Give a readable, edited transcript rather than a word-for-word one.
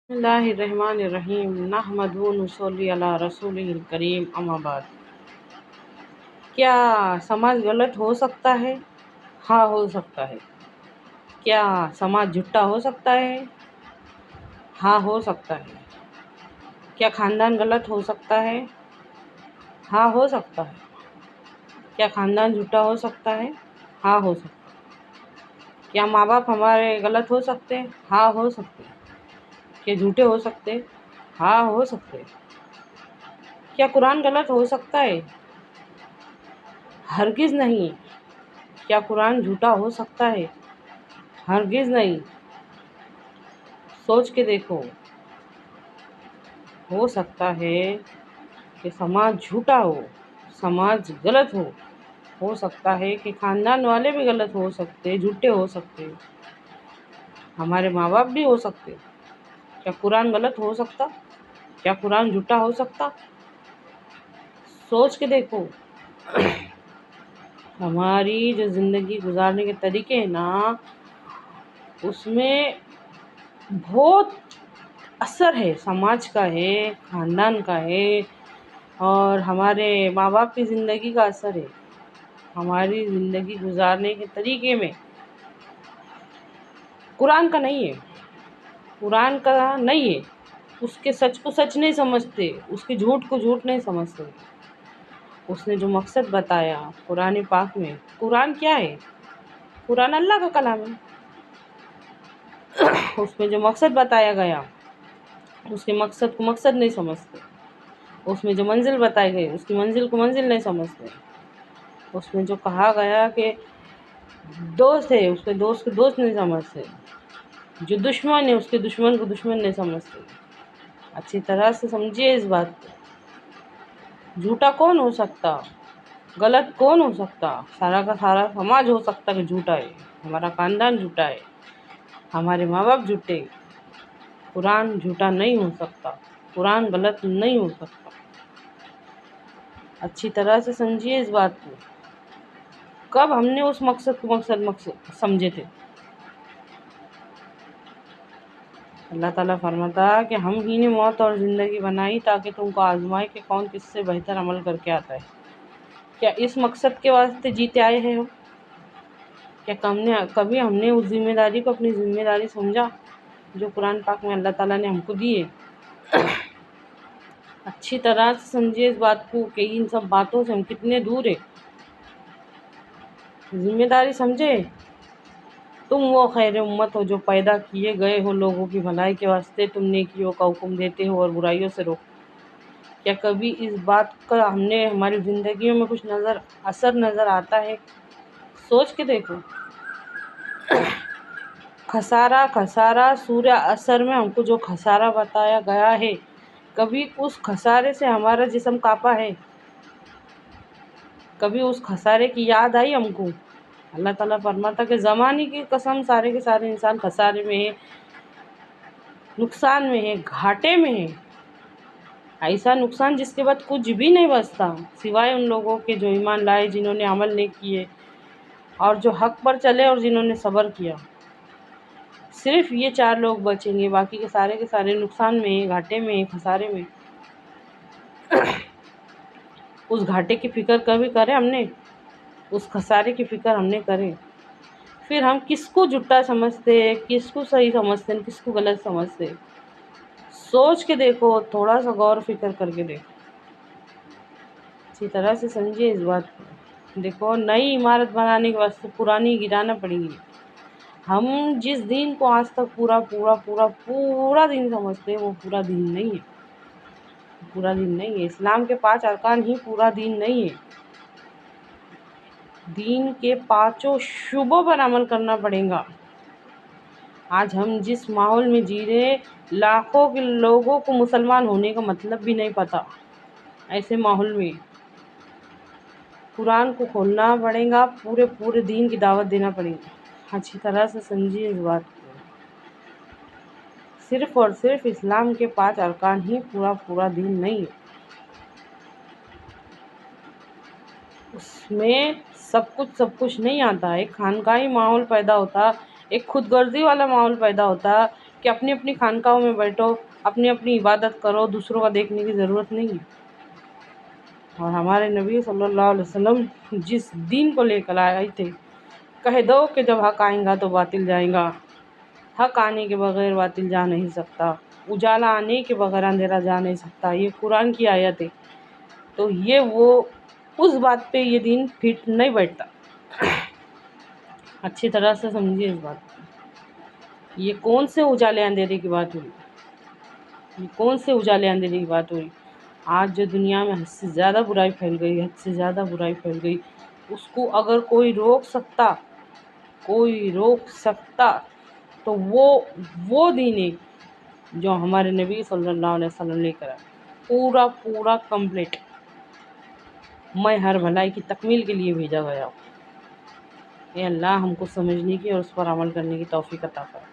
بسم اللہ الرحمن الرحیم نحمدہ و نصلی علی رسولہ الکریم اما بعد۔ کیا سماج غلط ہو سکتا ہے؟ ہاں ہو سکتا ہے۔ کیا سماج جھٹا ہو سکتا ہے؟ ہاں ہو سکتا ہے۔ کیا خاندان غلط ہو سکتا ہے؟ ہاں ہو سکتا ہے۔ کیا خاندان جھوٹا ہو سکتا ہے؟ ہاں ہو سکتا ہے۔ کیا ماں باپ ہمارے غلط ہو سکتے ہیں؟ ہاں ہو سکتے ہیں۔ کیا جھوٹے ہو سکتے؟ ہاں ہو سکتے۔ کیا قرآن غلط ہو سکتا ہے؟ ہرگز نہیں۔ کیا قرآن جھوٹا ہو سکتا ہے؟ ہرگز نہیں۔ سوچ کے دیکھو، ہو سکتا ہے کہ سماج جھوٹا ہو، سماج غلط ہو سکتا ہے کہ خاندان والے بھی غلط ہو سکتے، جھوٹے ہو سکتے، ہمارے ماں باپ بھی ہو سکتے۔ کیا قرآن غلط ہو سکتا؟ کیا قرآن جھوٹا ہو سکتا؟ سوچ کے دیکھو، ہماری جو زندگی گزارنے کے طریقے ہیں نا، اس میں بہت اثر ہے، سماج کا ہے، خاندان کا ہے، اور ہمارے ماں باپ کی زندگی کا اثر ہے ہماری زندگی گزارنے کے طریقے میں۔ قرآن کا نہیں ہے، قرآن کا نہیں ہے۔ اس کے سچ کو سچ نہیں سمجھتے، اس کے جھوٹ کو جھوٹ نہیں سمجھتے۔ اس نے جو مقصد بتایا قرآن پاک میں، قرآن کیا ہے؟ قرآن اللہ کا کلام ہے۔ اس میں جو مقصد بتایا گیا، اس کے مقصد کو مقصد نہیں سمجھتے۔ اس میں جو منزل بتائی گئی، اس کی منزل کو منزل نہیں سمجھتے۔ اس میں جو کہا گیا کہ دوست ہے، اس کے دوست کو دوست نہیں سمجھتے۔ جو دشمن ہے، اس کے دشمن کو دشمن نہیں سمجھتے۔ اچھی طرح سے سمجھیے اس بات کو۔ جھوٹا کون ہو سکتا؟ غلط کون ہو سکتا؟ سارا کا سارا سماج ہو سکتا کہ جھوٹا ہے، ہمارا خاندان جھوٹا ہے، ہمارے ماں باپ جھوٹے۔ قرآن جھوٹا نہیں ہو سکتا، قرآن غلط نہیں ہو سکتا۔ اچھی طرح سے سمجھیے اس بات کو۔ کب ہم نے اس مقصد کو مقصد سمجھے تھے؟ اللہ تعالیٰ فرماتا کہ ہم ہی نے موت اور زندگی بنائی تاکہ تم کو آزمائے کہ کون کس سے بہتر عمل کر کے آتا ہے۔ کیا اس مقصد کے واسطے جیتے آئے ہیں ہم؟ کیا کبھی ہم نے اس ذمہ داری کو اپنی ذمہ داری سمجھا جو قرآن پاک میں اللہ تعالیٰ نے ہم کو دی ہے؟ اچھی طرح سے سمجھیے اس بات کو کہ ان سب باتوں سے ہم کتنے دور ہیں۔ ذمہ داری سمجھے؟ تم وہ خیر امت ہو جو پیدا کیے گئے ہو لوگوں کی بھلائی کے واسطے، تم نیکیوں کا حکم دیتے ہو اور برائیوں سے روکتے ہو۔ کیا کبھی اس بات کا ہماری زندگیوں میں کچھ اثر نظر آتا ہے؟ سوچ کے دیکھو۔ خسارہ سورہ اثر میں ہم کو جو خسارہ بتایا گیا ہے، کبھی اس خسارے سے ہمارا جسم کانپا ہے؟ کبھی اس خسارے کی یاد آئی ہم کو؟ اللہ تعالیٰ فرماتا کہ زمانے کی قسم سارے کے سارے انسان خسارے میں ہے، نقصان میں ہے، گھاٹے میں ہے۔ ایسا نقصان جس کے بعد کچھ بھی نہیں بچتا سوائے ان لوگوں کے جو ایمان لائے، جنہوں نے عمل نہیں کیے اور جو حق پر چلے اور جنہوں نے صبر کیا۔ صرف یہ 4 لوگ بچیں گے، باقی کے سارے نقصان میں ہیں، گھاٹے میں ہیں، خسارے میں۔ اس گھاٹے کی فکر کبھی کرے ہم نے؟ اس خسارے کی فکر ہم نے کرے؟ پھر ہم کس کو جھوٹا سمجھتے، کس کو صحیح سمجھتے، کس کو غلط سمجھتے؟ سوچ کے دیکھو، تھوڑا سا غور فکر کر کے دیکھو۔ اچھی طرح سے سمجھیے اس بات کو۔ دیکھو، نئی عمارت بنانے کے واسطے پرانی گرانا پڑے گی۔ ہم جس دین کو آج تک پورا دین سمجھتے ہیں، وہ پورا دین نہیں ہے، پورا دین نہیں ہے۔ اسلام کے 5 ارکان ہی پورا دین نہیں ہے۔ دین کے 5 شعبوں پر عمل کرنا پڑے گا۔ آج ہم جس ماحول میں جی رہے، لاکھوں کے لوگوں کو مسلمان ہونے کا مطلب بھی نہیں پتہ۔ ایسے ماحول میں قرآن کو کھولنا پڑے گا، پورے دین کی دعوت دینا پڑے گی۔ اچھی طرح سے سمجھیے اس بات کو۔ صرف اور صرف اسلام کے 5 ارکان ہی پورا دین نہیں ہے۔ اس میں سب کچھ نہیں آتا۔ ایک خانقاہی ماحول پیدا ہوتا، ایک خود غرضی والا ماحول پیدا ہوتا، کہ اپنی اپنی خانقاہوں میں بیٹھو، اپنی اپنی عبادت کرو، دوسروں کا دیکھنے کی ضرورت نہیں ہے۔ اور ہمارے نبی صلی اللہ علیہ وسلم جس دین کو لے کر آئے تھے، کہہ دو کہ جب حق آئیں گا تو باطل جائیں گا، حق آنے کے بغیر باطل جا نہیں سکتا، اجالا آنے کے بغیر اندھیرا جا نہیں سکتا، یہ قرآن کی آیت ہے۔ تو وہ اس بات پہ یہ دین فٹ نہیں بیٹھتا۔ اچھی طرح سے سمجھیے اس بات کو۔ یہ کون سے اجالے اندھیرے کی بات ہوئی؟ یہ کون سے اجالے اندھیرے کی بات ہوئی؟ آج جو دنیا میں حد سے زیادہ برائی پھیل گئی، حد سے زیادہ برائی پھیل گئی، اس کو اگر کوئی روک سکتا تو وہ دین ہے جو ہمارے نبی صلی اللہ علیہ وسلم لے کر آئے، پورا کمپلیٹ۔ میں ہر بھلائی کی تکمیل کے لیے بھیجا گیا ہوں۔ اے اللہ ہم کو سمجھنے کی اور اس پر عمل کرنے کی توفیق عطا فرما۔